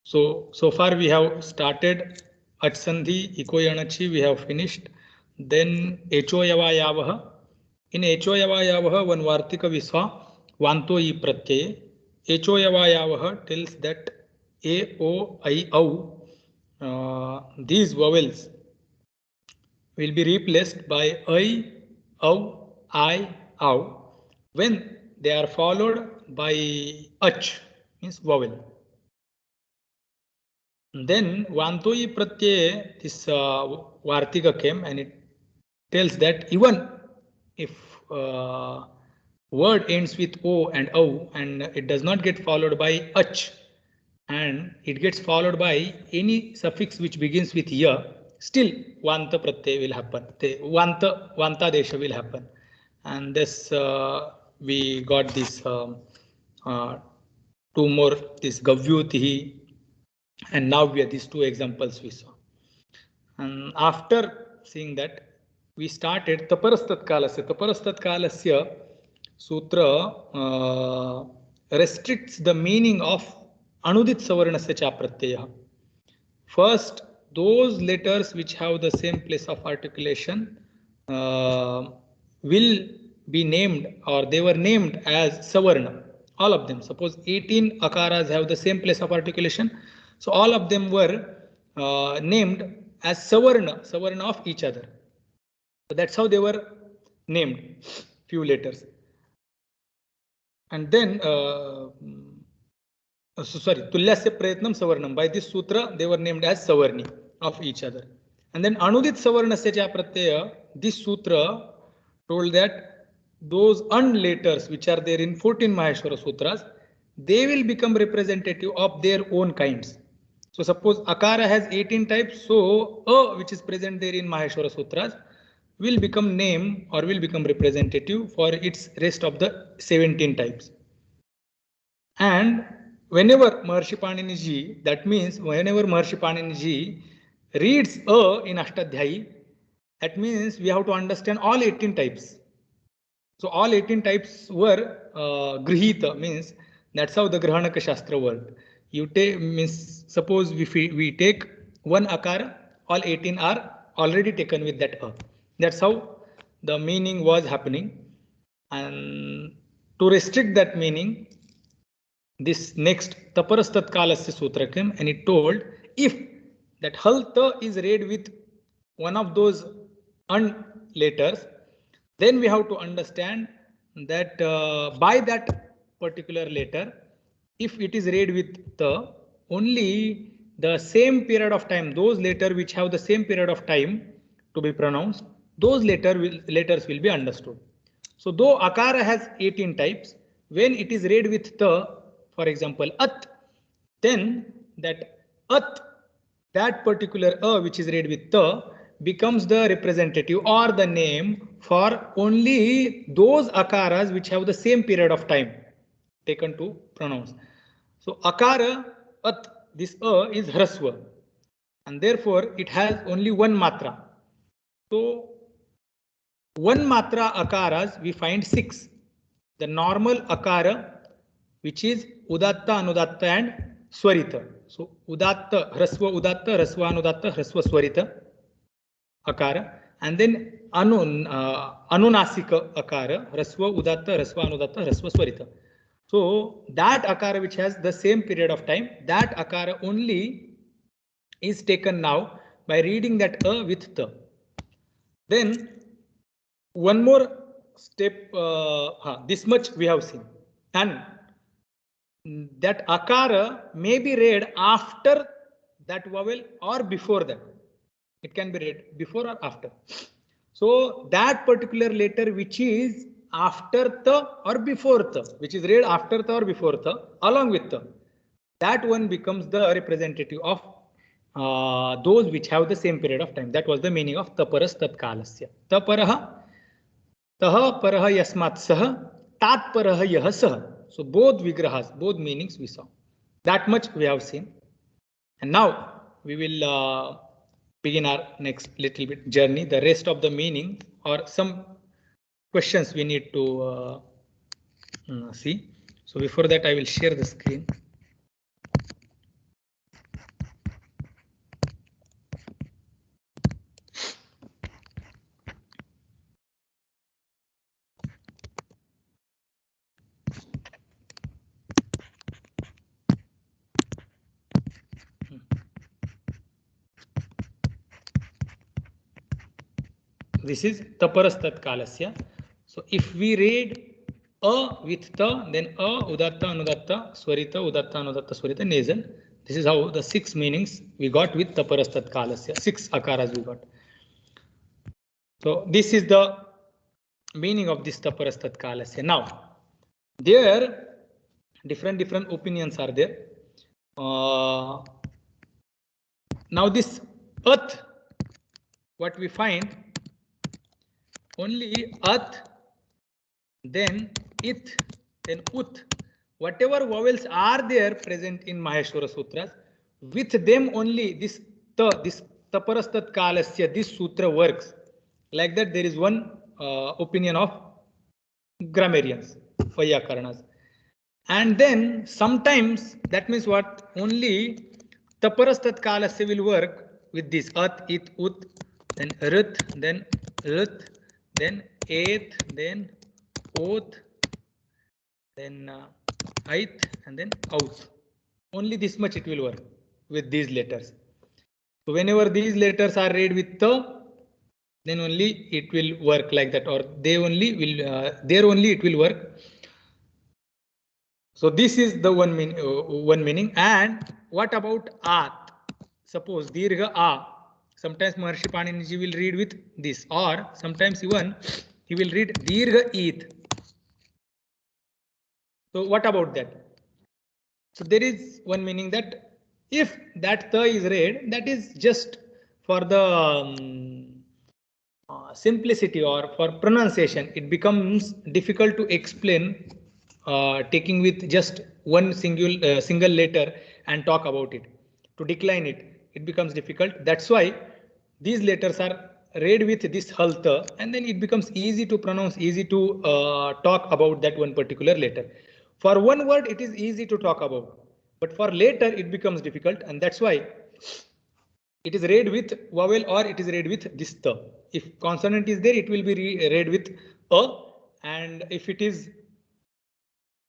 So far we have started Atsandhi, Ikoyanachi, we have finished. Then Echoyavayavaha. In Echoyavayavaha, one Vartika we saw Vanto I Pratyaye. Echoyavayavaha tells that A, O, I, O, these vowels will be replaced by I, O, I, O when they are followed by Ach, means vowel. Then Vantoi Pratyay, this Vartika came and it tells that even if word ends with O and O and it does not get followed by Ach and it gets followed by any suffix which begins with Ya, still Vanta Pratyay will happen. Vanta Desha will happen. And this we got this two more, this Gavyutihi, and now we have these two examples we saw. And after seeing that, we started Taparastatkalasya. Taparastatkalasya sutra restricts the meaning of Anudit Savarnasya cha pratyaya. First, those letters which have the same place of articulation will be named, or they were named as Savarna. All of them. Suppose 18 akaras have the same place of articulation. So all of them were named as Savarna of each other. So that's how they were named, few letters. And then, Tulyasya Prayatnam Savarnam. By this sutra, they were named as Savarni of each other. And then Anudit Savarnasya cha pratyaya, this sutra told that those letters which are there in 14 Maheshwara Sutras, they will become representative of their own kinds. So suppose Akara has 18 types, so A which is present there in Maheshwara Sutras will become name or will become representative for its rest of the 17 types. And whenever Maharshi Panini ji, that means whenever Maharshi Panini ji reads A in Ashtadhyayi, that means we have to understand all 18 types. So all 18 types were Grihita, means that's how the Grahanaka Shastra worked. You take, means suppose we take one Akara, all 18 are already taken with that A. That's how the meaning was happening. And to restrict that meaning, this next Taparastatkalasya Sutra came and it told if that Halta is read with one of those letters, then we have to understand that by that particular letter, if it is read with the only the same period of time, those letters which have the same period of time to be pronounced, those letters will be understood. So though Akara has 18 types, when it is read with the, for example, At, then that At, that particular A which is read with the, becomes the representative or the name for only those akaras which have the same period of time taken to pronounce. So Akara, At, this A is Hraswa, and therefore it has only one matra. So one matra akaras we find 6. The normal akara, which is Udatta, Anudatta and Swarita. So Udatta, Hraswa Udatta, Hraswa Anudatta, Hraswa Swarita akara, and then Anunasika akara, Hraswa Udatta, Hraswa Anudatta, Hraswa Swarita. So that akara which has the same period of time, that akara only is taken now by reading that A with the. Then one more step, this much we have seen, and that akara may be read after that vowel or before that. It can be read before or after. So that particular letter which is after the or before the, which is read after the or before the, along with the, that one becomes the representative of those which have the same period of time. That was the meaning of Taparas Tatkalasya. Taparaha, Taha Paraha Yasmat Saha, Tat Paraha Yaha Saha. So both vigrahas, both meanings we saw. That much we have seen. And now we will begin our next little bit journey. The rest of the meaning or some questions we need to see. So before that, I will share the screen. This is taparastat kalasya. So if we read a with ta, then a, udatta, anudatta, swarita, udatta, anudatta, swarita, nasal. This is how the 6 meanings we got with taparastat kalasya. 6 akaras we got. So this is the meaning of this taparastat kalasya. Now, there different opinions are there. Now this at, what we find, only at, then it, then ut, whatever vowels are there present in Maheshwara Sutras, with them only this taparastat kalasya, this sutra works. Like that, there is one opinion of grammarians, Vyakarnas. And then sometimes, that means what? Only taparastat kalasya will work with this at, it, ut, then rit, then rit, then et, then oath, then ait, and then out. Only this much it will work with these letters. So whenever these letters are read with the, then only it will work like that, or they only will there only it will work. So this is the one meaning. And what about at? Suppose dirgha a. Sometimes Maharshi Panini will read with this, or sometimes even he will read dirgha it. So what about that? So there is one meaning that if that tha is read, that is just for the simplicity or for pronunciation. It becomes difficult to explain taking with just one single letter and talk about it. To decline it, it becomes difficult. That's why these letters are read with this halta, and then it becomes easy to pronounce, easy to talk about that one particular letter. For one word, it is easy to talk about, but for later, it becomes difficult, and that's why it is read with vowel or it is read with this ta. If consonant is there, it will be read with a, and if it is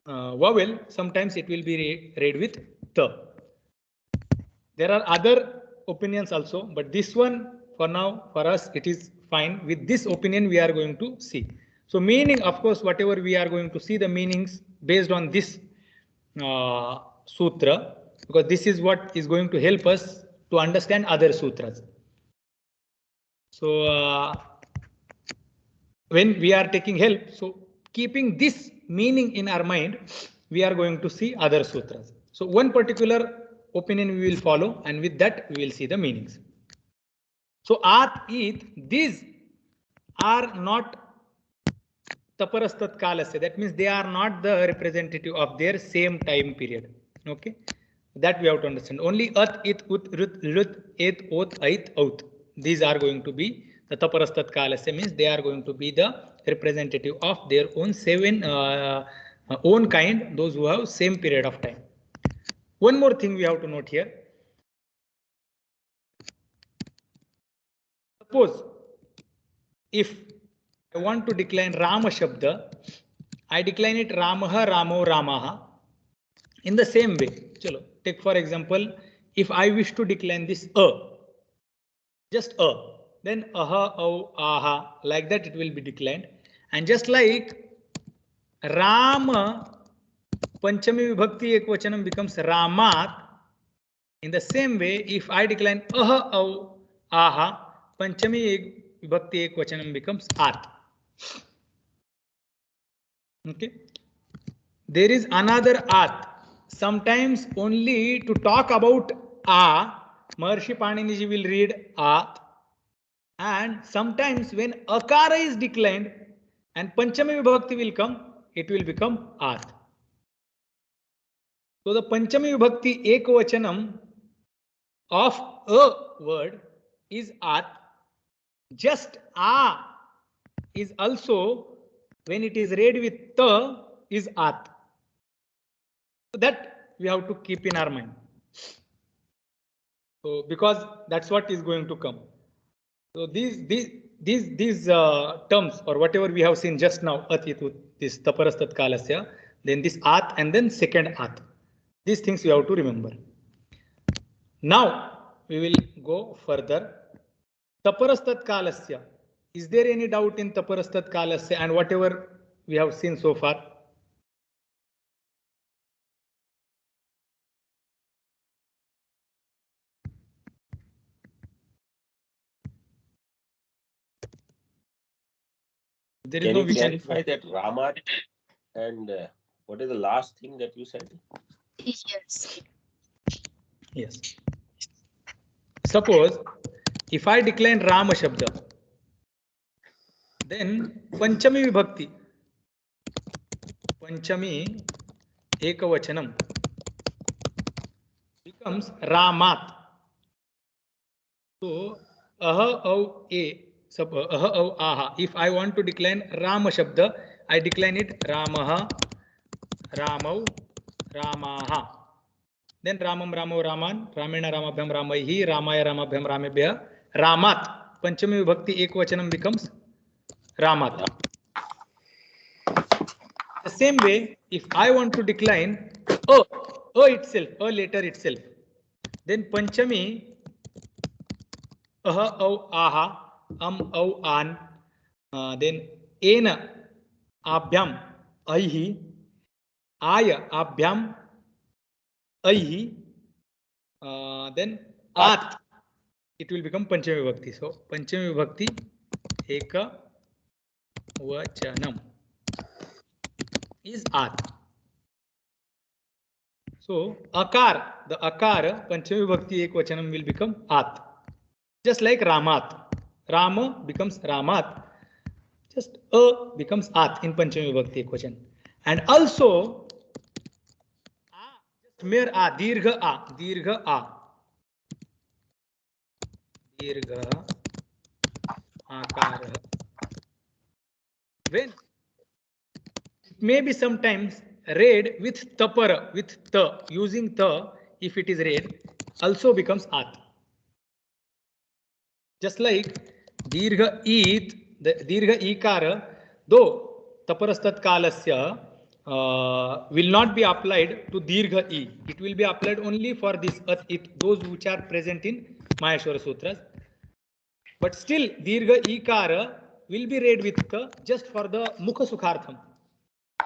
vowel, sometimes it will be read with ta. There are other opinions also, but this one for now, for us, it is fine. With this opinion, we are going to see. So meaning, of course, whatever we are going to see the meanings based on this sutra, because this is what is going to help us to understand other sutras. So when we are taking help, so keeping this meaning in our mind, we are going to see other sutras. So one particular opinion we will follow, and with that we will see the meanings. So at, it, these are not taparastat kalasya. That means they are not the representative of their same time period. Okay, that we have to understand. Only at, it, ut, rut, lut, et, oth, ait, out. These are going to be the taparastat kalasya, means they are going to be the representative of their own own kind, those who have same period of time. One more thing we have to note here. Suppose if I want to decline Rama Shabda, I decline it Ramaha, Ramo, Ramaha. In the same way, chalo, take for example, if I wish to decline this just then aha, au, aha, like that it will be declined. And just like Rama, Panchami Vibhakti Ekvachanam becomes Ramat. In the same way, if I decline aha, au, aha, Panchami Vibhakti Ekvachanam becomes at. Okay. There is another at. Sometimes only to talk about Maharshi Panini will read at. And sometimes when akara is declined and Panchami Vibhakti will come, it will become at. So the Panchami Vibhakti Ekvachanam of a word is at. Just a is also, when it is read with ta, is at. So that we have to keep in our mind. So because that's what is going to come. So these terms, or whatever we have seen just now, atitu, this taparastat kalasya, then this at, and then second at. These things you have to remember. Now we will go further. Taparastat kalasya. Is there any doubt in Taparastat Kalasya and whatever we have seen so far? There is Can no you clarify that Ramat and what is the last thing that you said? Yes. Yes. Suppose if I decline Rama Shabda, then Panchami Vibhakti, Panchami Ekavachanam becomes Ramat. So aha au a sub aha au aha. If I want to decline Rama Shabda, I decline it Ramaha, Ramau, Ramaha. Then Ramam Ramo Raman, Ramena Ramabhyam Ramaihi, Ramaya Ramabhyam Ramebhya, Ramat. Panchami Vibhakti Ekvachanam becomes Ramat. The same way, if I want to decline A itself, A letter itself, then Panchami Aha au aha, au an, then ena abhyam aihi, aya abhyam aihi, then at, it will become Panchami Vibhakti. So Panchami Vibhakti eka vachanam is at. So akar, the akar Panchami Vibhakti ekvachanam will become at. Just like Ramat. Rama becomes Ramat. Just A becomes At in Panchami Vibhakti ekvachan. And also just mere A, Dirgha A, Dirgha A. Dirgha Akara. When it may be sometimes read with tapara, with ta, using ta, if it is read, also becomes At. Just like Dirgha Eet, the Dirgha Ikara, though Taparastat Kalasya will not be applied to Dirgha E. It will be applied only for this those which are present in Maheshwara Sutras. But still, Dirgha Ikara will be read with the just for the Mukha Sukhartham,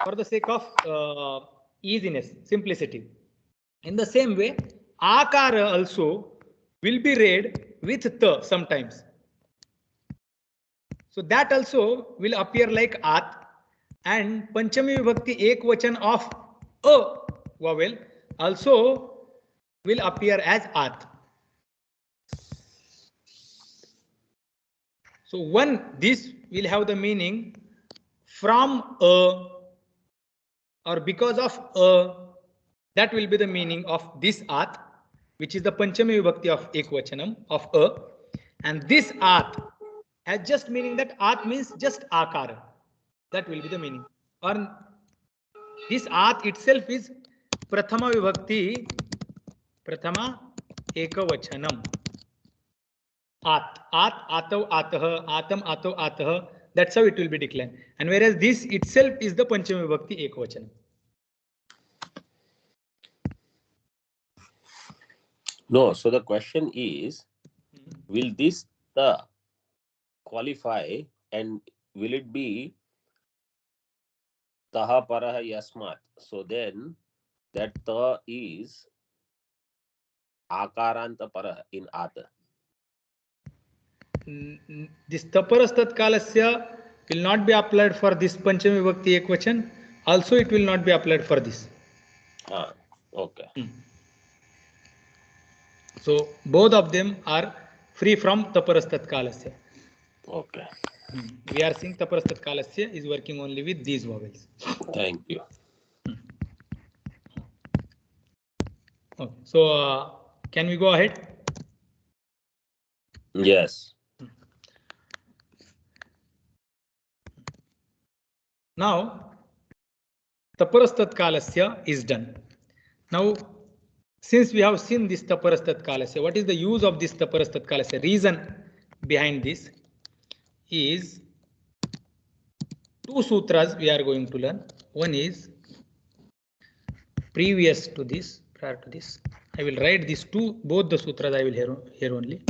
for the sake of easiness, simplicity. In the same way, Akara also will be read with the sometimes. So that also will appear like At, and Panchami Vibhakti Ekvachan of A vowel also will appear as At. So this will have the meaning from A or because of A. That will be the meaning of this At, which is the Panchami Vibhakti of Ekvachanam of A. And this At has just meaning that At means just Akara. That will be the meaning. Or this At itself is Prathama Vibhakti, Prathama Ekavachanam. At, Atav, Atah, Atam, Atav, Atah. That's how it will be declined. And whereas this itself is the Panchami Vibhakti Ekavachanam. No, so the question is, will this ta qualify and will it be taha parah yasmat? So then that ta is akaranta parah in ata. This Taparastat Kalasya will not be applied for this Panchami Vibhakti Ekvachan. Also, it will not be applied for this. Okay. So both of them are free from Taparastat Kalasya. Okay. We are seeing Taparastat Kalasya is working only with these vowels. Thank you. Okay. So can we go ahead? Yes. Now Taparastat Kalasya is done. Now, since we have seen this Taparastat Kalasya, what is the use of this Taparastat Kalasya? Reason behind this is two sutras we are going to learn. One is previous to this, prior to this. I will write these two, both the sutras I will here only.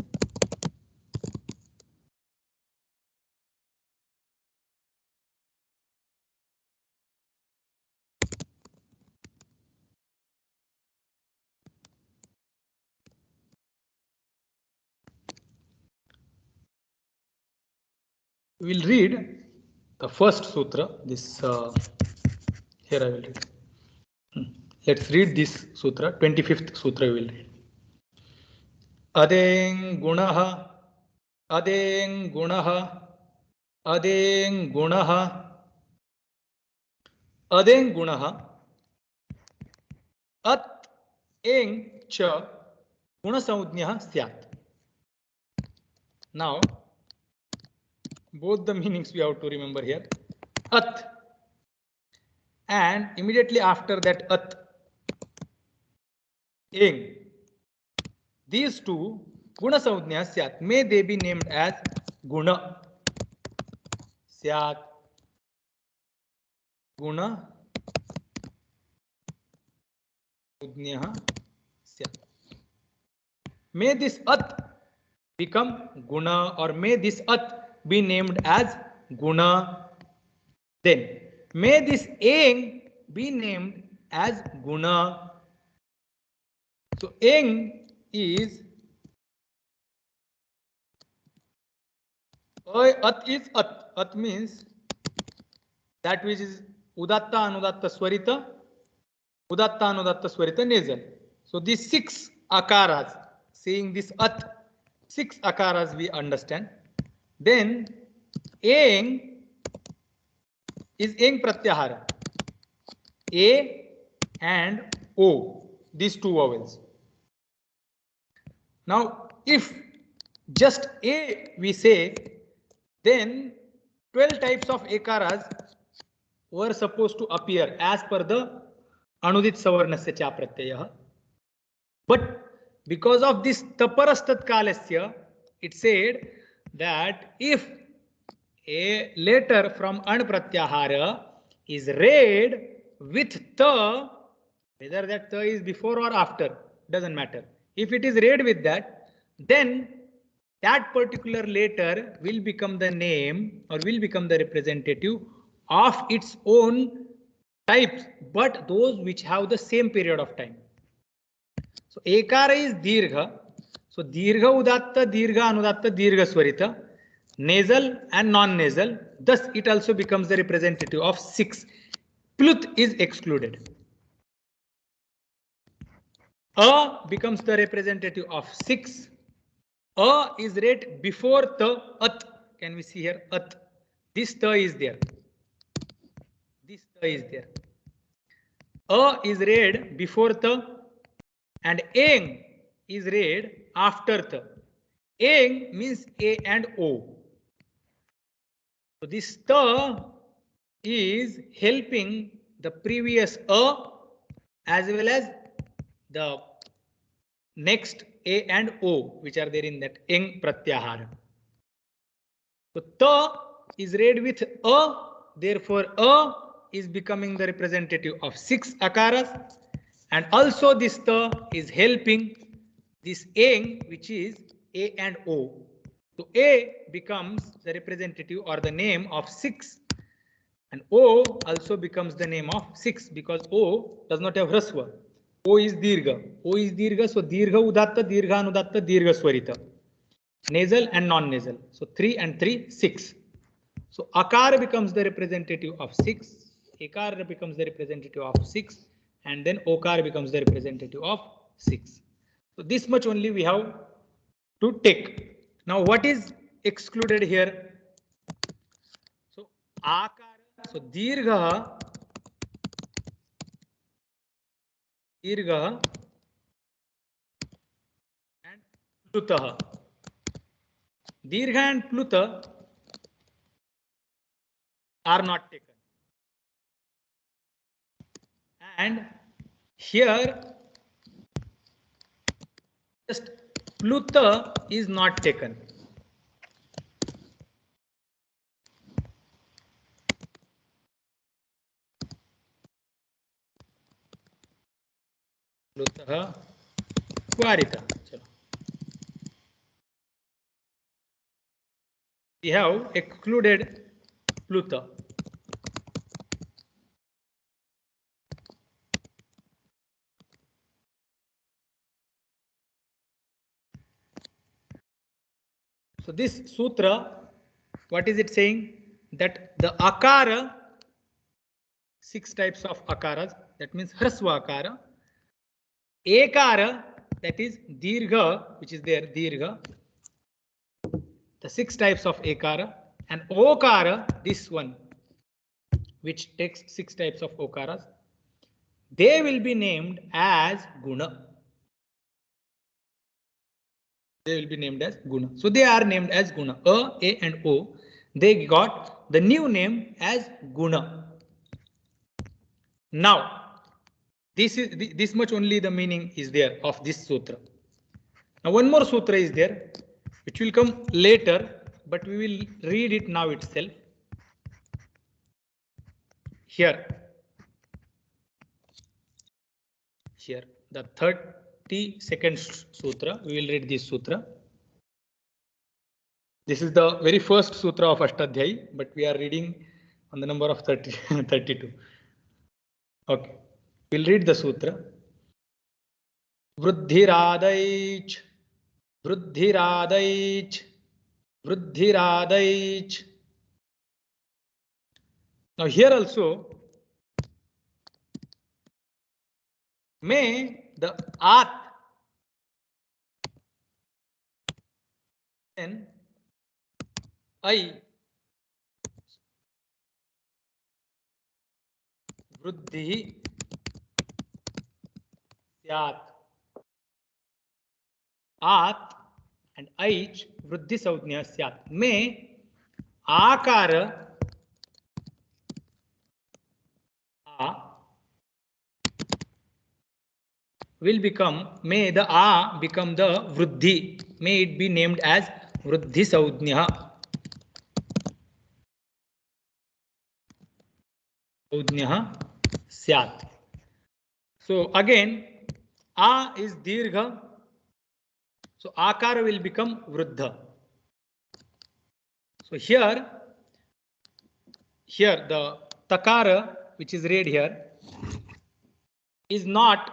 We will read the first sutra. This here I will read. Let's read this sutra. 25th sutra we will read. Adeng gunaha, adeng gunaha, adeng gunaha, adeng gunaha, at eng cha gunasamudnyah syat. Now, both the meanings we have to remember here. At, and immediately after that at, eng. These two gunasamudnyah syat. May they be named as guna. Syat. Guna. Udnyah syat. May this at become guna, or may this at be named as guna. Then may this eng be named as guna. So eng is at is at. At means that which is udatta anudatta swarita, udatta anudatta swarita nasal. So these 6 akaras, saying this at, 6 akaras we understand. Then eng is eng pratyahara. A and O, these 2 vowels. Now, if just A we say, then 12 types of ekaras were supposed to appear as per the Anudit Savarnasya cha pratyayah. But because of this taparastat kalasya, it said that if a letter from an pratyahara is read with ta, whether that ta is before or after, doesn't matter. If it is read with that, then that particular letter will become the name or will become the representative of its own types, but those which have the same period of time. So ekara is dirgha. So dirgha udatta, dirgha anudatta, dirgha swarita, nasal and non-nasal. Thus it also becomes the representative of 6. Pluth is excluded. A becomes the representative of 6. A is read before the at. Can we see here at? This ta is there. This ta is there. A is read before the, and eng is read after the. Eng means A and O. So this ta is helping the previous a as well as the next A and O, which are there in that eng pratyahara. So ta is read with a, therefore a is becoming the representative of 6 akaras, and also this ta is helping this eng, which is A and O. So A becomes the representative or the name of 6, and O also becomes the name of 6 because O does not have rasva. O is dirgha. O is dirgha, so dirgha udatta, dirgha anudatta, dirgha swarita. Nasal and non-nasal. So 3 and 3, 6. So akara becomes the representative of 6, ekara becomes the representative of 6, and then okara becomes the representative of 6. So this much only we have to take. Now what is excluded here? So akara, so dirgha, and plutah. Dirgha and pluta are not taken. And here just pluta is not taken. Plutah kwarita. We have excluded pluta. So this sutra What is it saying? That the akara, 6 types of akaras, that means hrasva akara, ekara, that is dirgha, which is there, dirgha, the 6 types of ekara, and okara, this one, which takes 6 types of okaras, they will be named as guna. They will be named as guna. So they are named as guna. A and O. They got the new name as guna. Now, this much only the meaning is there of this sutra. Now one more sutra is there, which will come later, but we will read it now itself. Here, the 32nd sutra, we will read this sutra. This is the very first sutra of Ashtadhyayi, but we are reading on the number of 32. Okay, we'll read the sutra. Vruddhiradaich, vruddhiradaich, vruddhiradaich. Now here also, may the at and I vruddhi syat. At and aich vruddhi saudhnya syat. May akara a will become, may the a become the vruddhi. May it be named as vruddhi saudhnya. Saudhnya syat. So again, a is dirgha. So akara will become vruddha. So here the takara, which is read here, is not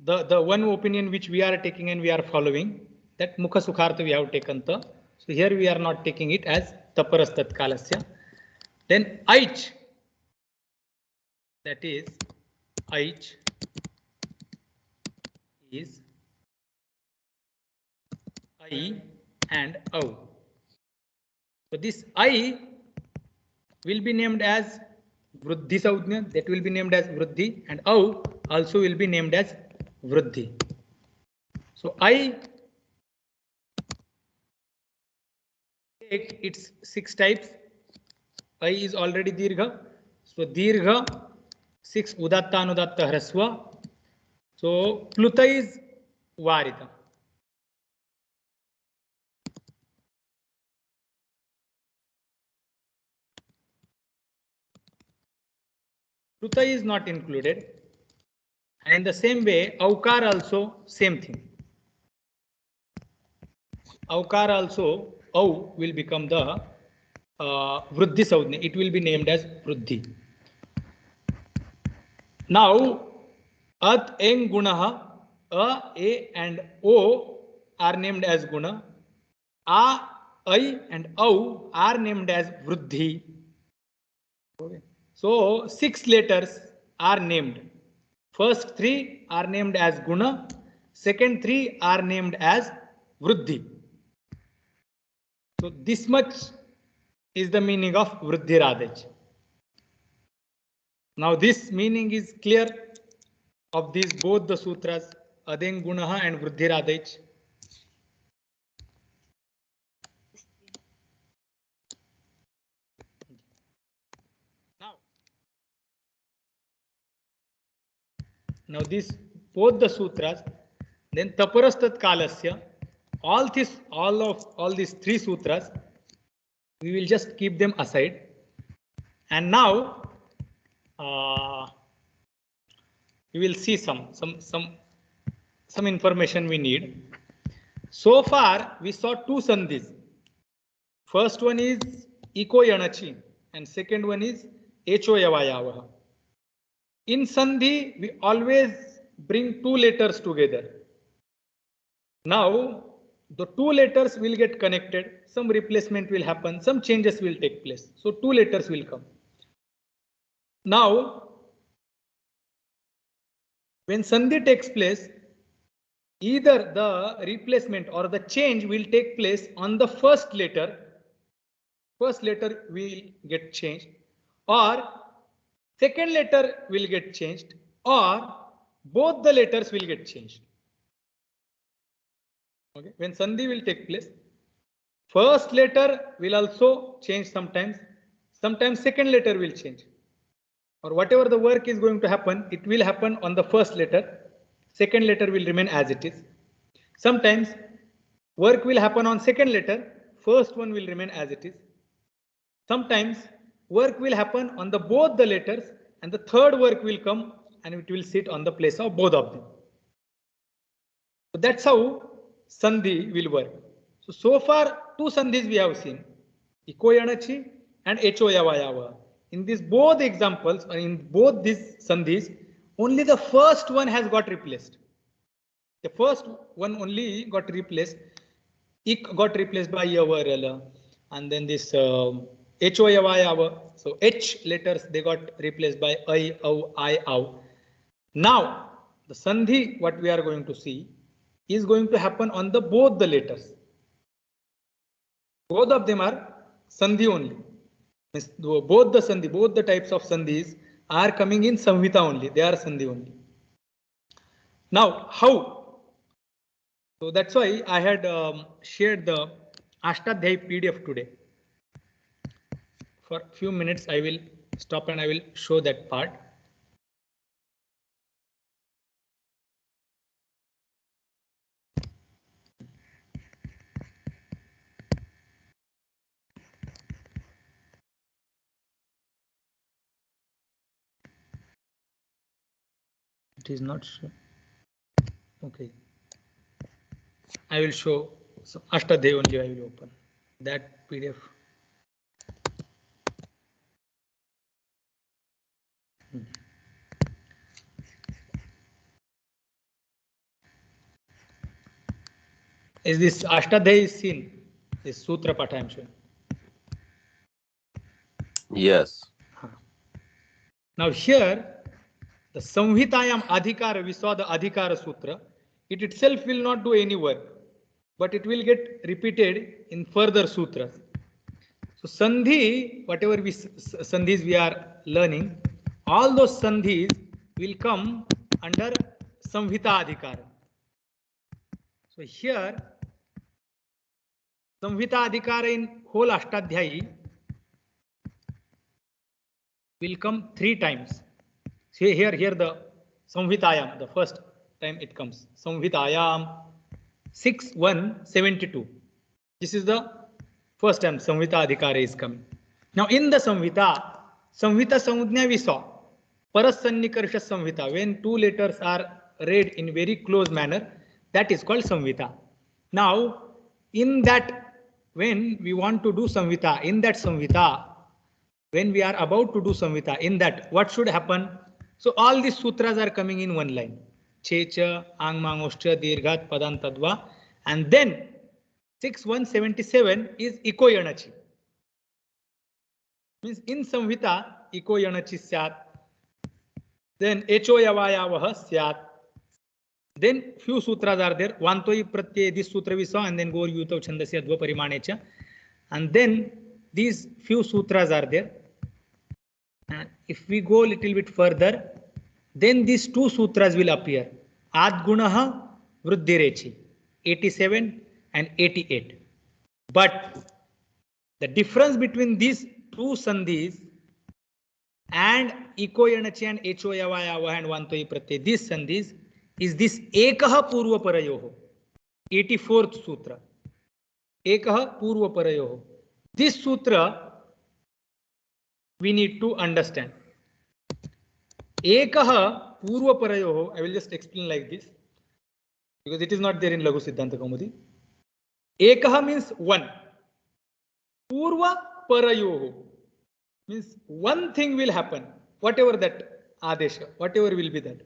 the one opinion which we are taking and we are following, that mukha sukhartha we have taken. So here we are not taking it as taparastat kalasya. Then aich, that is aich is I and au. So this I will be named as vruddhi saudhnya, that will be named as vruddhi, and au also will be named as vruddhi. So I take its 6 types. I is already dirgha. So dirgha, 6 udatta anudatta hrasva. So pluta is varita. Pluta is not included. And in the same way, aukar also same thing. Aukar also, au will become the vruddhi saudhnya. It will be named as vruddhi. Now, at eng gunaha, a and o are named as guna. A, I and au are named as vruddhi. So 6 letters are named. First 3 are named as guna. Second 3 are named as vruddhi. So this much is the meaning of vruddhi radaj. Now this meaning is clear of these both the sutras, adeng gunaha and vruddhi radaj. Now this both the sutras, then taparastat kalasya, all these 3 sutras, we will just keep them aside. And now we will see some information we need. So far we saw 2 sandhis. First one is iko yanachi and second one is echo yavayavaha. In sandhi we always bring 2 letters together. Now the two letters will get connected, some replacement will happen, some changes will take place. So two letters will come. Now, when Sandhi takes place, either the replacement or the change will take place on the first letter will get changed, or second letter will get changed, or both the letters will get changed. Okay, when Sandhi will take place, first letter will also change sometimes, sometimes second letter will change, or whatever the work is going to happen, it will happen on the first letter, second letter will remain as it is. Sometimes work will happen on second letter, first one will remain as it is. Sometimes work will happen on the both the letters and the third work will come and it will sit on the place of both of them. So that's how Sandhi will work. So far two Sandhis we have seen, Ikoyanachi and Echoyavayava. In these both examples, or in both these Sandhis, only the first one has got replaced. The first one only got replaced. Ik got replaced by Yavarala, and then this Echoyavayava. So H letters they got replaced by I, Au, I, Au. Now the Sandhi what we are going to see is going to happen on the both the letters. Both of them are Sandhi only. Both the Sandhi, both the types of Sandhis are coming in Samhita only. They are Sandhi only. Now, how? So that's why I had shared the Ashtadhyayi PDF today. For a few minutes, I will stop and I will show that part. It is not sure. Okay. I will show so Ashtadhyayi only. I will open that PDF. Is this Ashtadhyayi seen? This Sutra Patha I am showing. Yes. Now here, the Samhitayam Adhikara, we saw the Adhikara Sutra. It itself will not do any work, but it will get repeated in further sutras. So Sandhi, whatever Sandhis we are learning, all those Sandhis will come under Samhita Adhikara. So here, Samhita Adhikara in whole Ashtadhyayi will come 3 times. See here the Samhitayam, the first time it comes. Samhitayam 6.1.72. This is the first time Samhita Adhikara is coming. Now in the Samhita Samudnya we saw. Parasannikarsha Samhita, when 2 letters are read in very close manner, that is called Samhita. Now in that, when we want to do Samhita, in that Samhita, when we are about to do Samhita, in that, what should happen? So all these sutras are coming in one line. Checha, Angmangoscha, Dirghat, Padantadva. And then 6.1.77 is Iko Yanachi. Means in Samhita, Iko Yanachi Syat. Then Echo Yavayavaha Syat. Then few sutras are there. Vantoi Pratyay, this sutra we saw, and then Gor Yutav Chandasya Dva Parimanecha. And then these few sutras are there. And if we go a little bit further, then these 2 sutras will appear. Adgunaha Vruddhirechi, 87 and 88. But the difference between these 2 sandhis and Iko Yanachi and Echo Yavayava and Vantoi Pratyay, these sandhis, is this Ekaha Purva Parayoho, 84th sutra. Ekaha Purva Parayoho. This sutra we need to understand. Ekaha Purva Parayoho, I will just explain like this, because it is not there in Laghusiddhantakaumudi. Ekaha means 1. Purva Parayoho means one thing will happen, whatever that Adesha, whatever will be that.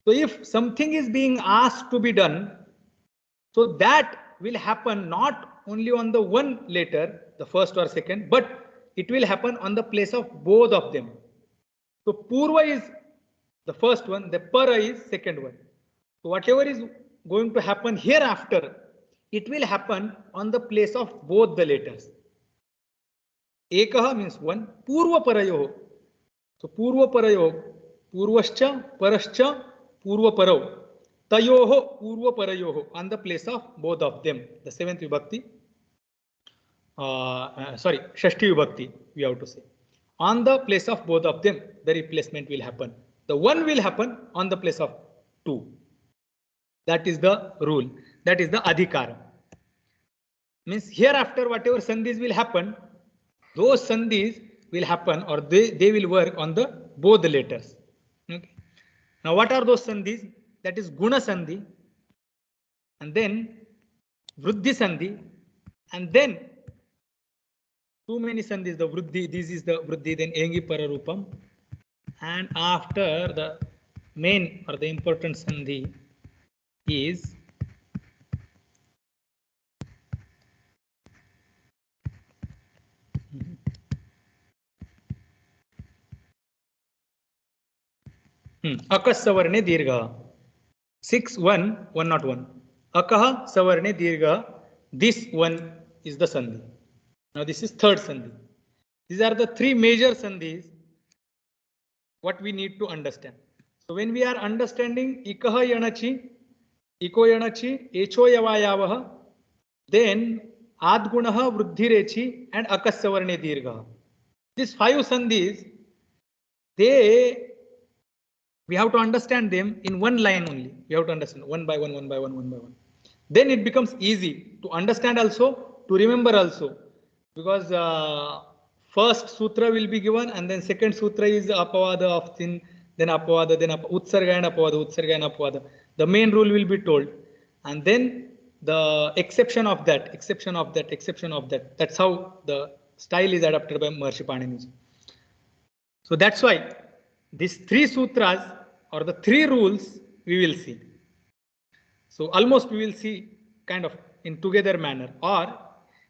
So if something is being asked to be done, so that will happen not only on the one letter, the first or second, but it will happen on the place of both of them. So Purva is the first one, the Para is second one. So whatever is going to happen hereafter, it will happen on the place of both the letters. Ekaha means one, Purva Parayoho. So Purva Parayoho, Purvascha, Parascha, Purva Parao. Tayoho, Purva Parayoho, on the place of both of them. The seventh Vibhakti. Shashti Vibhakti, we have to say. On the place of both of them, the replacement will happen. The one will happen on the place of two. That is the rule. That is the adhikara. Means hereafter, whatever sandhis will happen, those sandhis will happen or they will work on the both the letters. Okay. Now, what are those sandhis? That is guna sandhi, and then vruddhi sandhi, and then too many sandhis. The vruddhi, this is the vruddhi, then engi pararupam, and after the main or the important sandhi is akah savarne dirgha. 6-1-101. Akaha savarne dirgha. This one is the sandhi. Now this is third sandhi. These are the three major sandhis what we need to understand. So when we are understanding ikaha yanachi, iko yanachi, echo yavayavaha, then adgunaha vruddhirechi and akasavarne dirgha. These five sandhis, we have to understand them in one line only. We have to understand one by one, one by one, one by one. Then it becomes easy to understand also, to remember also, because first sutra will be given and then second sutra is apavada of thin, then apavada, then utsarga and apavada, utsarga and apavada. The main rule will be told, and then the exception of that, exception of that, exception of that. That's how the style is adapted by Maharishi Panini. So that's why these three sutras or the three rules we will see. So almost we will see kind of in together manner, or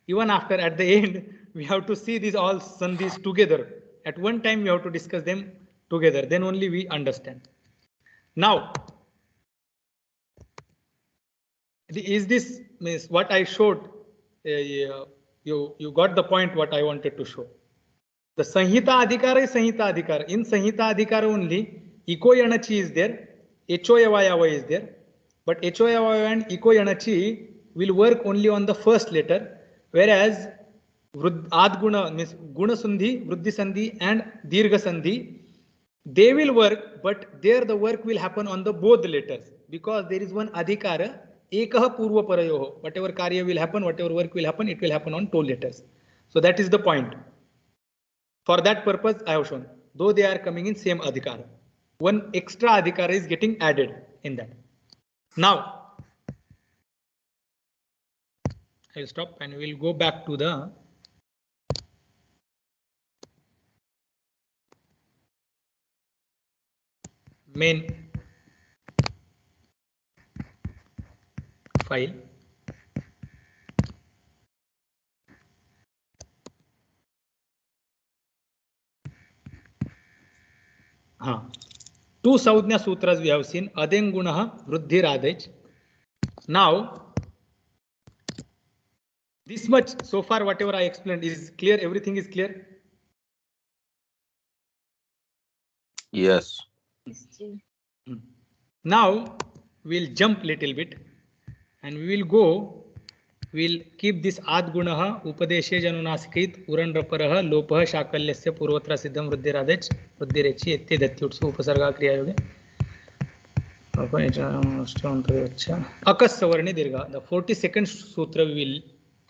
even after at the end we have to see these all sandhis together. At one time we have to discuss them together, then only we understand. Now, is this means what I showed? You got the point what I wanted to show. The Sanhita Adhikara is Sanhita Adhikara. In Sanhita Adhikara only, Iko Yanachi is there, Echo Yavayava is there, but Echo Yavayava and Iko Yanachi will work only on the first letter, whereas Adguna means Guna Sandhi, Vruddhi Sandhi and Dirgha Sandhi, they will work, but there the work will happen on the both letters, because there is one Adhikara, Ekaha Purva Parayoho. Whatever Karya will happen, whatever work will happen, it will happen on two letters. So that is the point. For that purpose, I have shown, though they are coming in same adhikara, one extra adhikara is getting added in that. Now, I will stop and we will go back to the main file. Two Saudhnya Sutras we have seen, Adengunaha, Vruddhi Radhaj. Now, this much so far, whatever I explained is clear, everything is clear. Yes. Now, we'll jump little bit and we will go, we'll keep this Adgunaha, Upadeshe Janunasikrit, Urandraparaha, Lopaha, Shakalyasya, Purvatra Siddham, Vruddhi Radhaj, Vruddhi Rechi, Ette Datyutsu, Upasarga Kriya Yoga. Akas Savarni Dirgha. The 42nd sutra we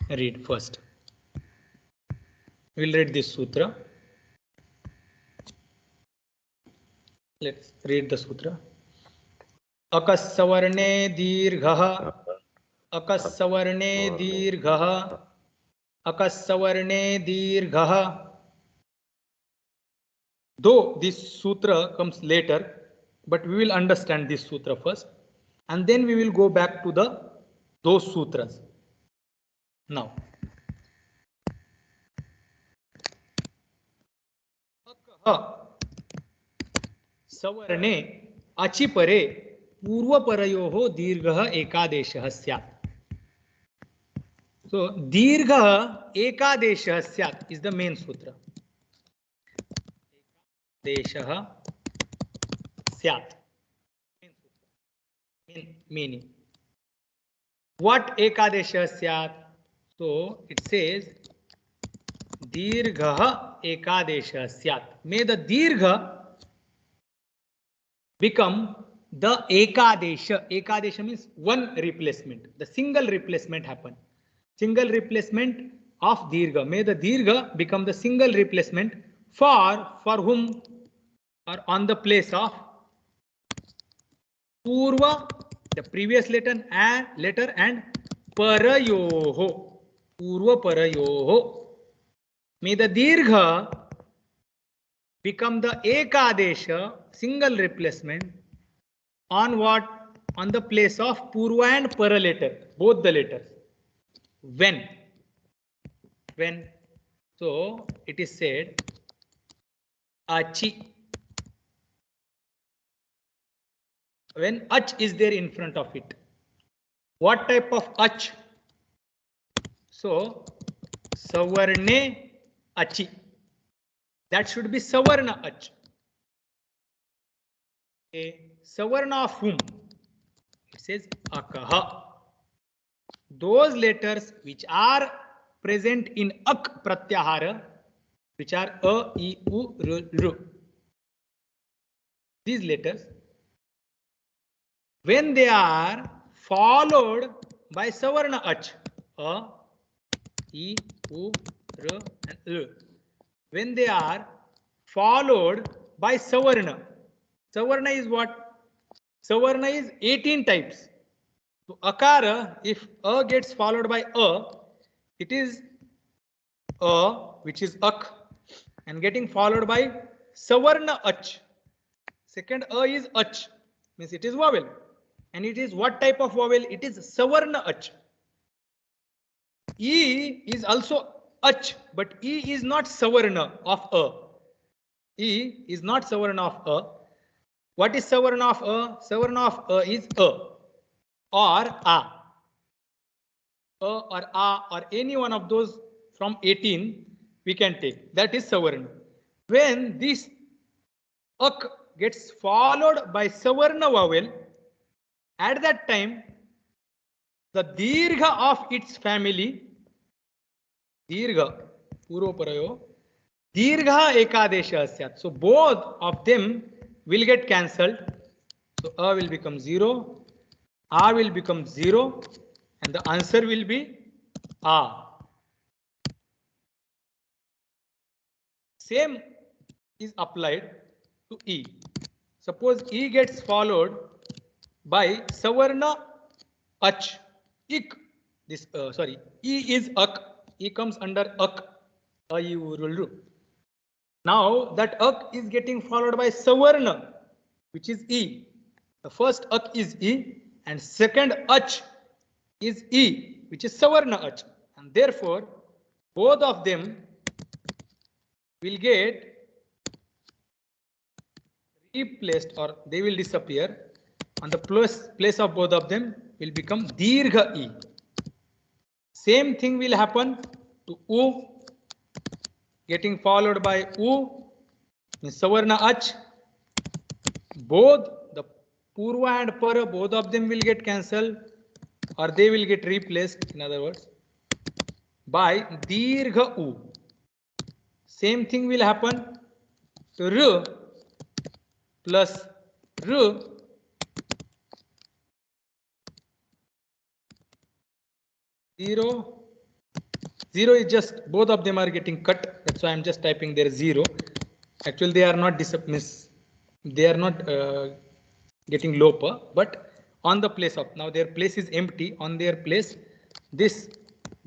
will read first. We will read this sutra. Let's read the sutra. Akas Savarne Dirgha. Akas Savarne Dirgha. Akas Savarne Dirgha. Though this sutra comes later, but we will understand this sutra first, and then we will go back to those sutras. Now सवर्णे अचिपरे पूर्वपरयोः दीर्घः एकादेशः स्यात्. So दीर्घः एकादेशः स्यात् is the main sutra. देशः स्यात् meaning. What ekadesha syat? So it says dirgha ekadesha syat. May the dirgha become the ekadesha. Ekadesha means one replacement. The single replacement happen. Single replacement of dirgha. May the dirgha become the single replacement for whom or on the place of purva, the previous letter and parayoho, purva parayoho. May the dirgha become the ekadesha, single replacement on what? On the place of purva and para letter, both the letters. When? So it is said achi. When ach is there in front of it. What type of ach? So savarne achi. That should be savarna ach. Okay. Savarna of whom? It says akaha. Those letters which are present in ak pratyahara, which are a, I, u, r. These letters, when they are followed by savarna ach, a, I, u, r and l. When they are followed by savarna. Savarna is what? Savarna is 18 types. So akara, if a gets followed by a, it is a, which is ak, and getting followed by savarna ach. Second a is ach, means it is vowel. And it is what type of vowel? It is savarna ach. E is also ach, but E is not savarna of a. E is not savarna of a. What is savarna of a? Savarna of a is a or a. A or a or any one of those from 18 we can take. That is savarna. When this ak gets followed by savarna vowel, at that time the dirgha of its family, dirgha, purvaparayo, dirgha ekadesha asyat. So both of them will get cancelled. So a will become 0, a will become 0, and the answer will be a. Same is applied to E. Suppose E gets followed by savarna ach, ik. This E is ak. E comes under ak. Now that ak is getting followed by savarna, which is E. The first ak is E, and second ach is E, which is savarna ach, and therefore both of them will get replaced, or they will disappear. On the place of both of them will become dirgha E. Same thing will happen to U, getting followed by U, means savarna ach. Both the purva and para, both of them will get cancelled, or they will get replaced, in other words, by dirgha U. Same thing will happen to R plus R. 0 is just, both of them are getting cut. That's why I'm just typing there 0. Actually, they are not getting lopa, but on the place of, now their place is empty. On their place, this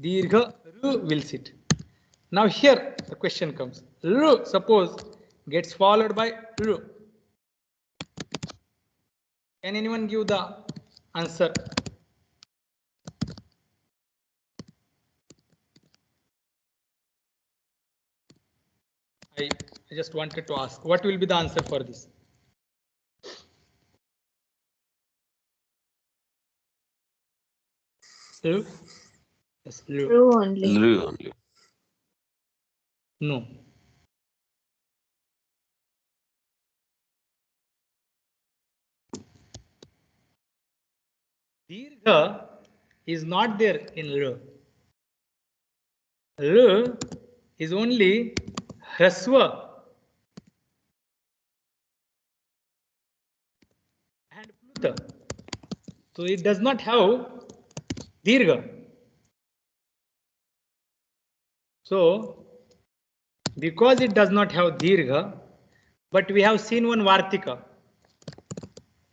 dirgha R will sit. Now here the question comes. R, suppose, gets followed by R. Can anyone give the answer? I just wanted to ask, what will be the answer for this? Lu? Yes, Lu. True only. Lu only. No. Dirgha is not there in Lu. Lu is only Hraswa and Pluta. So it does not have Dirgha. So because it does not have Dirgha, but we have seen one Vartika.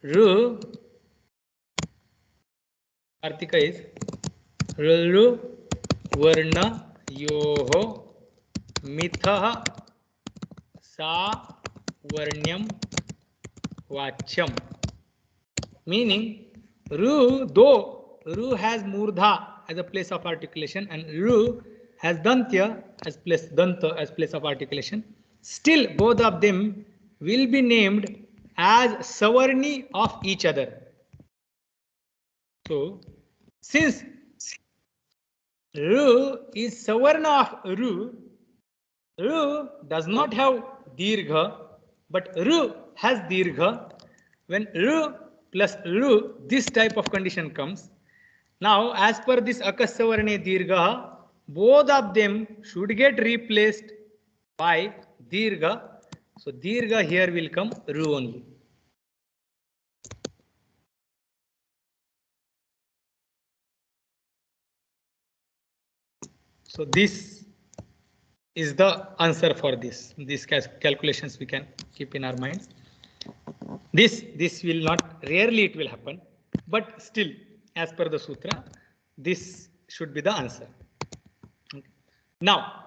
Ru, Vartika is Rulu Varna Yoho Mitha Sa Varnyam Vachyam. Meaning, though Ru has Murdha as a place of articulation and Ru has Dantya as place Danta as place of articulation, still both of them will be named as Savarni of each other. So, since Ru is Savarna of Ru, Ru does not have Dirgha, but Ru has Dirgha. When Ru plus Ru, this type of condition comes. Now, as per this Akasavarne Dirgha, both of them should get replaced by Dirgha. So, Dirgha here will come Ru only. So, this is the answer for this. These calculations we can keep in our minds. This will not, rarely it will happen, but still, as per the sutra, this should be the answer. Okay. Now,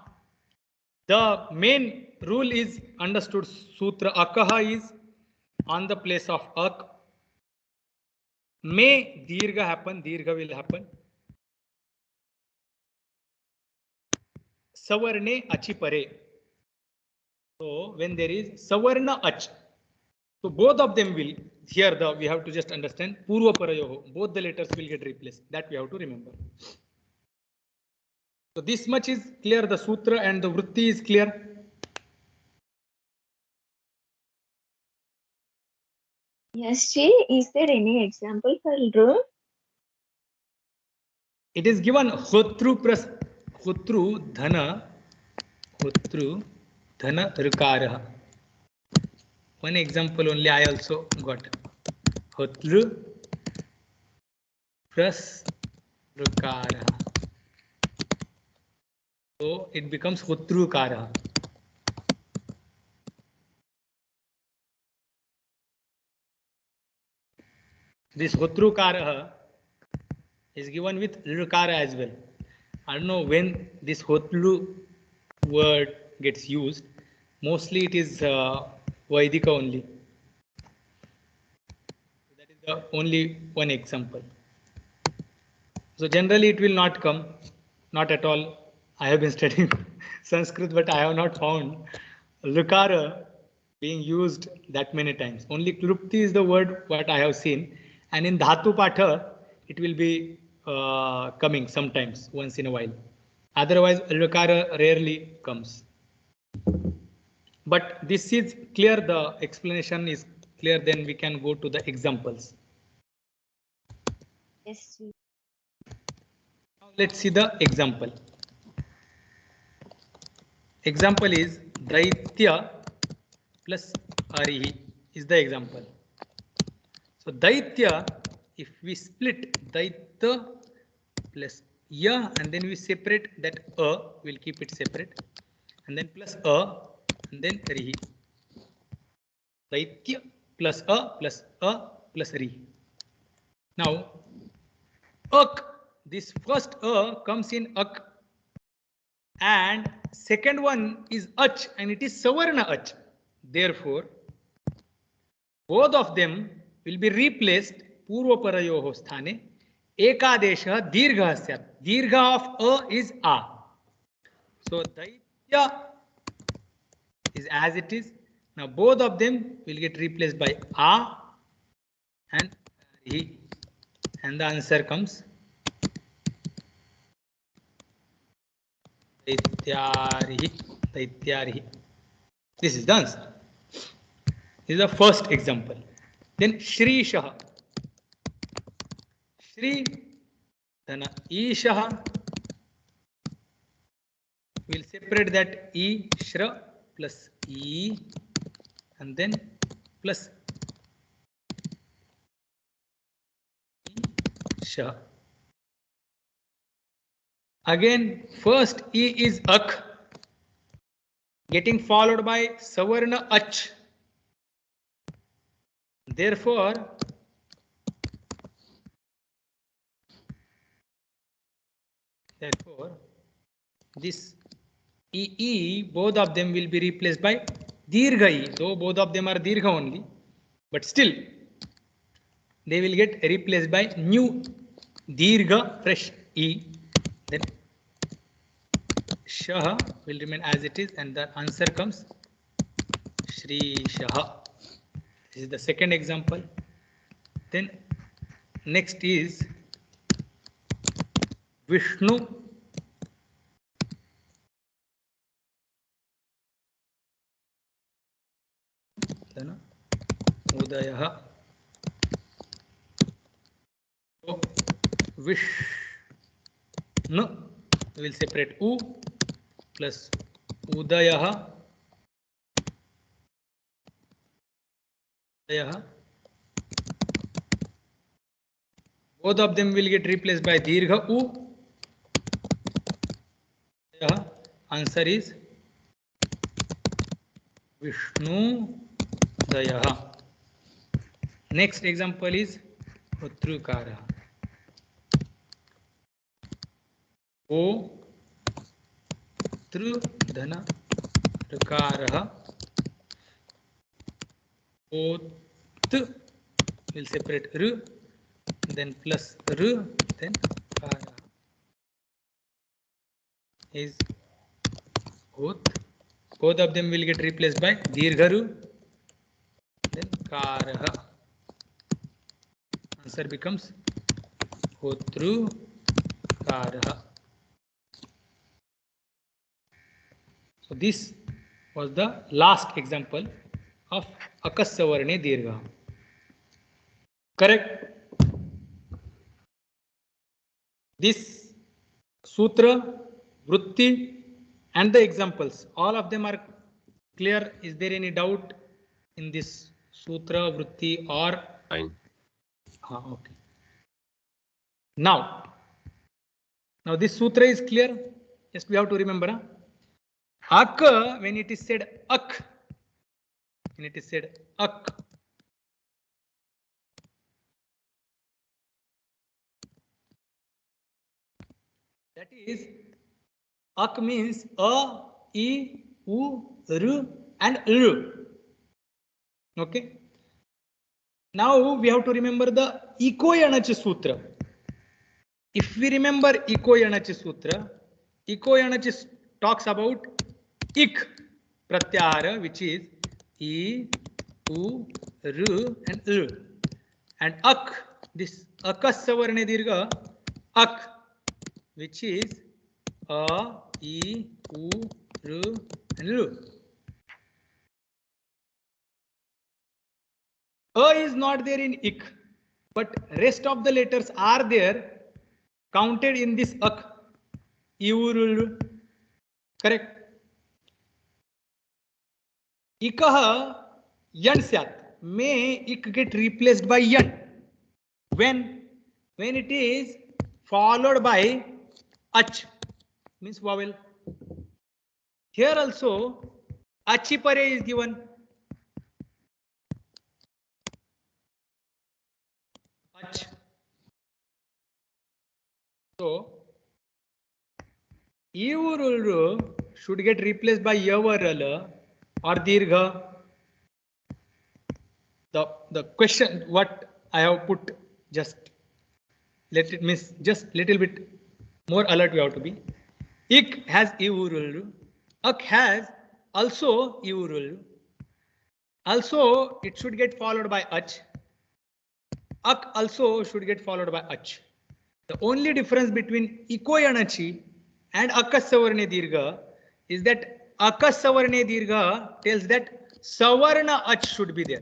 the main rule is understood. Sutra akaha is on the place of ak. May dirgha happen, dirgha will happen. Savarne achi pare. So when there is savarna ach, so both of them will, here we have to just understand purva parayoho, both the letters will get replaced. That we have to remember. So this much is clear, the sutra and the vritti is clear. Yes, Ji. Is there any example for Ru? It is given hotru plus hotru dhana rukara. One example only I also got. Hotru plus rukara. So it becomes hotrukara. This hotrukara is given with rukara as well. I don't know when this hotlu word gets used. Mostly it is Vaidika only. That is the only one example. So generally it will not come, not at all. I have been studying Sanskrit, but I have not found Lukara being used that many times. Only Klupti is the word what I have seen, and in Dhatu Patha it will be coming sometimes, once in a while. Otherwise, Lukara rarely comes. But this is clear, the explanation is clear, then we can go to the examples. Yes, Ji. Now let's see the example. Example is Daitya plus Arihi is the example. So Daitya, if we split Daitya plus Ya and then we separate that we'll keep it separate, and then plus and then Rihi. Daitya plus plus Rihi. Now, Ak, this first comes in Ak, and second one is Ach, and it is Savarna Ach. Therefore, both of them will be replaced Purva Parayoho Sthane. Ekadesha Dirgha Syat. Dirgha of A is A. So, Daitya is as it is. Now both of them will get replaced by a and he, and the answer comes Daityarihi. Daityarihi. This is the answer. This is the first example. Then Shri Shah. Shri Dhana Ishaha. We'll separate that E Shra plus E and then plus E Shah. Again, first E is Ak, getting followed by Savarna Ach. Therefore, this EE, both of them will be replaced by Dirgha E, though both of them are Dirgha only, but still they will get replaced by new Dirgha fresh E. Then Shah will remain as it is, and the answer comes Shri Shah. This is the second example. Then next is Vishnu. Udayah. So Vishnu, we will separate U plus Udayah. Both of them will get replaced by Dirgha U. Answer is Vishnu Dayah. Next example is Utrukara. O Tru Dhana Rukara. O T will separate R, then plus R, then Kara is Ut. Both of them will get replaced by Dirgharu, then Kara. Answer becomes Utru Kara. So this was the last example of Akassavarne Dirgha. Correct? This sutra, vritti, and the examples, all of them are clear. Is there any doubt in this sutra, vritti, or? Fine. Okay. Now this sutra is clear. Just we have to remember. Ak, when it is said ak, that is, ak means a, e, u, r, and l. Okay. Now we have to remember the Ikoyanach Sutra. If we remember Ikoyanach Sutra, Ikoyanach talks about ik pratyahara, which is e, u, r, and l, and ak, this Akassavarne Dirgha, ak, which is a, e, u, r, and l. A is not there in ik, but rest of the letters are there, counted in this ak. Iurul. Correct. Ikah yan syat. May ik get replaced by yan. When it is followed by ach, means vowel. Here also achipare is given. Ach. So Iurul should get replaced by yavarala or dirgha. The question what I have put, just let it miss, just little bit more alert we have to be. Ik has Iurul, ak has also iurul. Also, it should get followed by ach. Ak also should get followed by ach. The only difference between ikoyanachi and akasavarne dirgha is that akasavarne dirgha tells that savarna ach should be there.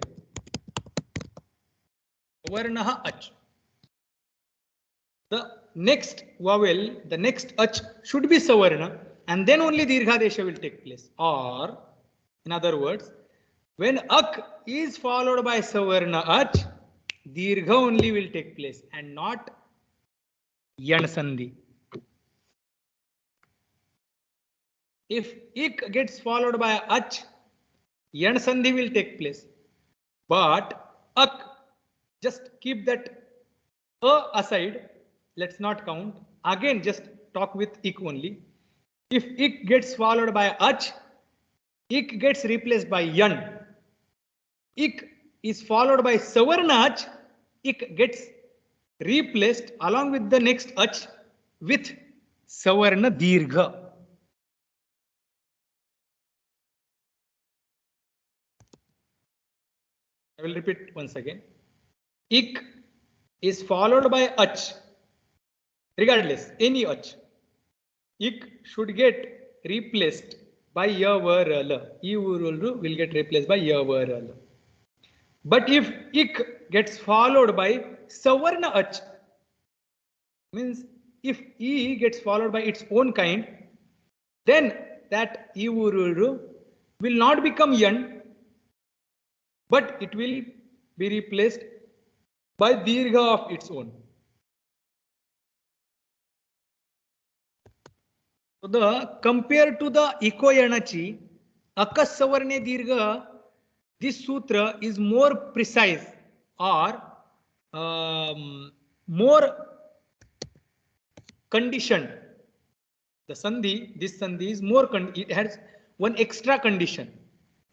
Savarnaha ach. The next vowel, the next ach should be savarna, and then only dirghadesha will take place. Or, in other words, when ak is followed by savarna ach, dirgha only will take place and not yan sandhi. If ik gets followed by ach, yan sandhi will take place. But ak, just keep that aside. Let's not count. Again, just talk with ik only. If ik gets followed by ach, ik gets replaced by yan. Ik is followed by savarna ach, ik gets replaced along with the next ach with savarna dirgha. I will repeat once again. Ik is followed by ach, regardless, any ach. Ik should get replaced by ya, va, ra, la. Iurul will get replaced by ya, va, ra, la. But if ik gets followed by savarna ach, means if e gets followed by its own kind, then that iurul will not become yan, but it will be replaced by dirgha of its own. So compared to the ikoyanachi, akasavarne dirgha, this sutra is more precise or more conditioned. The sandhi, this sandhi is more, it has one extra condition.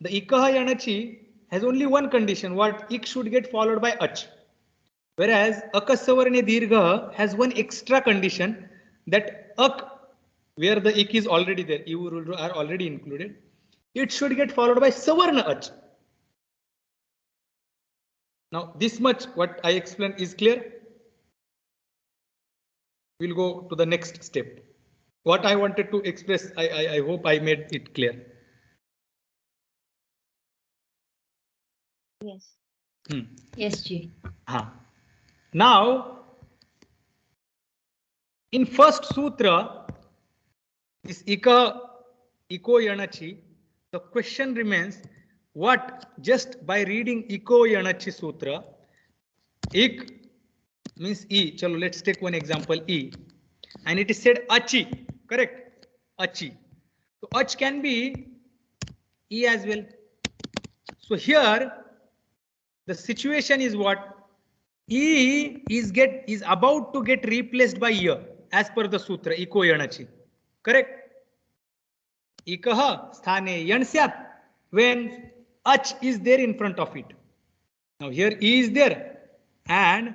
The ikahayanachi has only one condition, what ik should get followed by ach. Whereas akasavarne dirgha has one extra condition, that ak, where the ik is already there, iurul are already included, it should get followed by savarna ach. Now this much what I explained is clear. We'll go to the next step. What I wanted to express, I hope I made it clear. Yes. Yes, Ji. Now, in first sutra, this iko yanachi, the question remains, what just by reading iko yanachi sutra, ik means e. Chalo, let's take one example, e, and it is said achi, correct? Achi. So ach can be e as well. So here the situation is what? E is about to get replaced by ya as per the sutra iko yanachi, correct? Ikaha sthane yan syat, when ach is there in front of it. Now here e is there and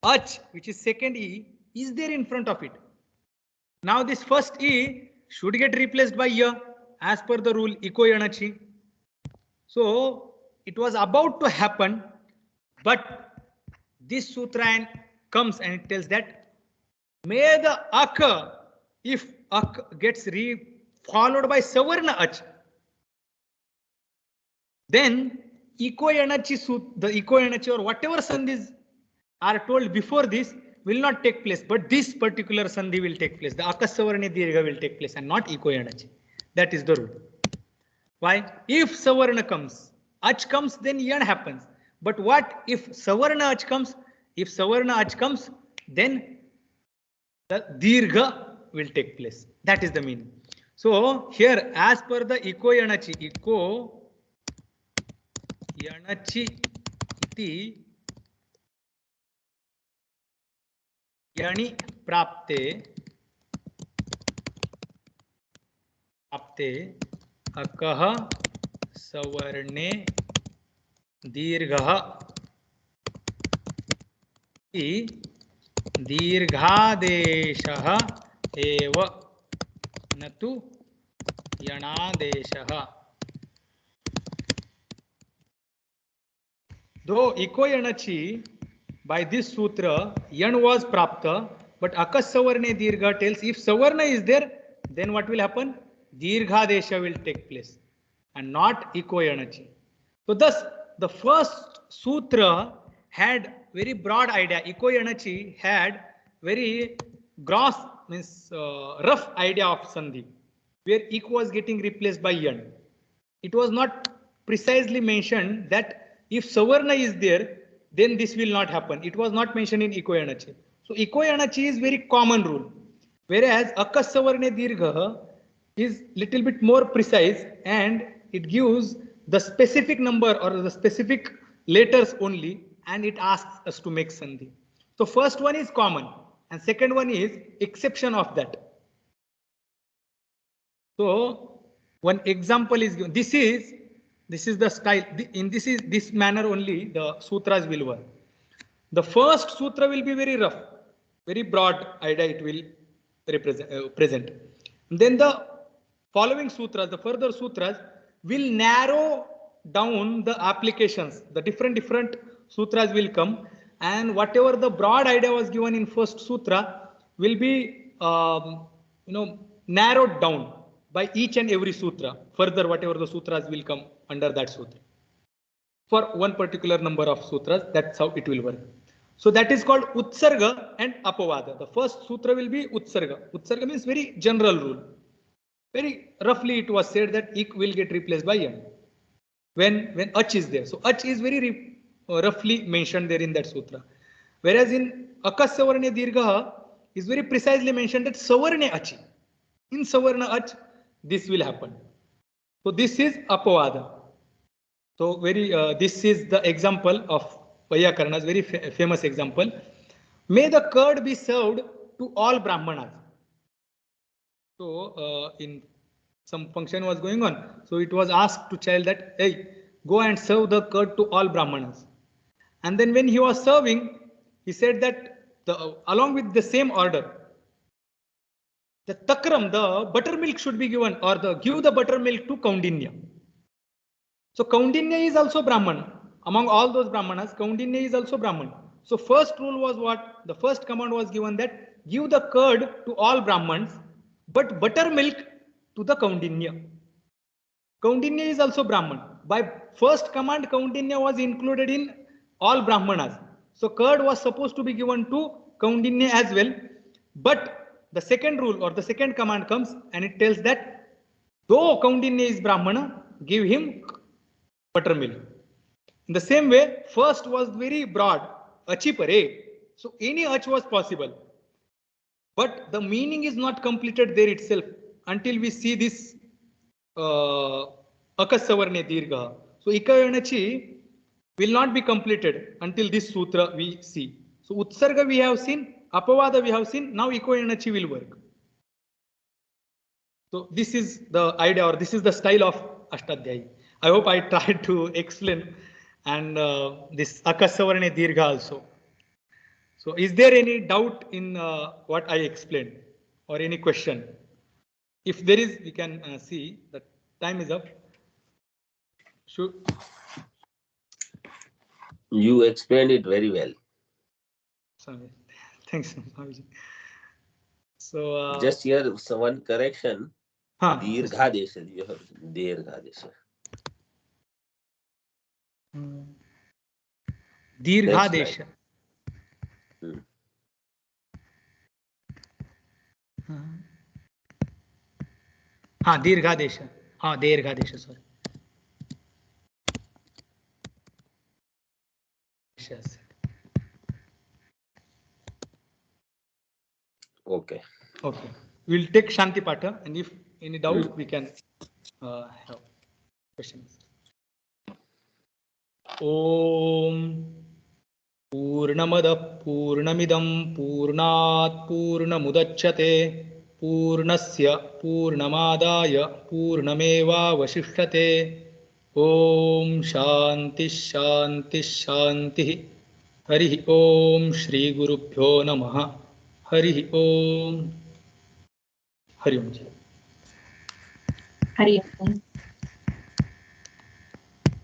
ach, which is second e, is there in front of it. Now this first e should get replaced by ya as per the rule iko yanachi. So it was about to happen, but this sutra comes and it tells that may the ak, if ak gets followed by savarna ach, then iko yanachi, the iko yanachi or whatever sandhis are told before this will not take place, but this particular sandhi will take place. The akasavarne dirgha will take place and not iko yanachi. That is the rule. Why? If savarna comes, ach comes, then yan happens. But what if savarna ach comes? If savarna ach comes, then the dirgha will take place. That is the meaning. So here, as per the iko yanachi iti yani prapte akah savarne dirghah dirghadeshah eva natu yanadeshah. though iko yanachi by this sutra yan was prapta, but akas savarne dirgha tells if savarna is there, then what will happen? Dirghadesha will take place and not iko yanachi. So thus the first sutra had very broad idea. Iko yanachi had very gross, means rough idea of sandhi, where ik was getting replaced by yan. It was not precisely mentioned that if savarna is there, then this will not happen. It was not mentioned in iko yanachi. So iko yanachi is very common rule, whereas akas savarne dirgha is little bit more precise and it gives the specific number or the specific letters only, and it asks us to make sandhi. So first one is common and second one is exception of that. So one example is given. This is the style. In this manner only the sutras will work. The first sutra will be very rough, very broad idea it will present. And then the following sutras, the further sutras will narrow down the applications. The different sutras will come, and whatever the broad idea was given in first sutra will be narrowed down by each and every sutra. Further, whatever the sutras will come under that sutra for one particular number of sutras. That's how it will work. So that is called utsarga and apavada. The first sutra will be utsarga. Utsarga means very general rule. Very roughly it was said that ik will get replaced by yan when ach is there. So ach is very roughly mentioned there in that sutra. Whereas in akas savarne dirgha is very precisely mentioned that savarne achi. In savarna ach, this will happen. So this is apavada. So this is the example of Vaiyakarana's very famous example. May the curd be served to all brahmanas. So in some function was going on. So it was asked to child that, hey, go and serve the curd to all brahmanas. And then when he was serving, he said that along with the same order, the takram, the buttermilk should be given, or give the buttermilk to Kaundinya. So Kaundinya is also Brahman. Among all those Brahmanas, Kaundinya is also Brahman. So first rule was what? The first command was given that give the curd to all Brahmans, but buttermilk to the Kaundinya. Kaundinya is also Brahman. By first command, Kaundinya was included in all Brahmanas. So curd was supposed to be given to Kaundinya as well. But the second rule or the second command comes and it tells that though Kaundinya is Brahmana, give him buttermilk. In the same way, first was very broad, achi pare. So any ach was possible. But the meaning is not completed there itself until we see this akas savarne dirgha. So ikayanachi will not be completed until this sutra we see. So utsarga we have seen, apavada we have seen, now ikayanachi will work. So this is the idea, or this is the style of Ashtadhyayi. I hope I tried to explain, and this akas savarne dirgha also. So is there any doubt in what I explained or any question? If there is, we can see that time is up. Sure. You explained it very well. Sorry. Thanks, Swamiji. So just here one correction. Dirghadesha. You have Dirghadesha. Dirghadesha. Dirghadesha. Dirghadesha, sorry. Yes. Okay. Okay. We'll take Shanti Patha, and if any doubt, we can have questions. Om Purnamada Purnamidam Purnat Purnamudachyate Purnasya Purnamadaya Purnameva Vasishtate. Om Shanti Shanti Shanti. Hari Om Shri Gurubhyo Namaha. Hari Om. Hari Om. Hari Om.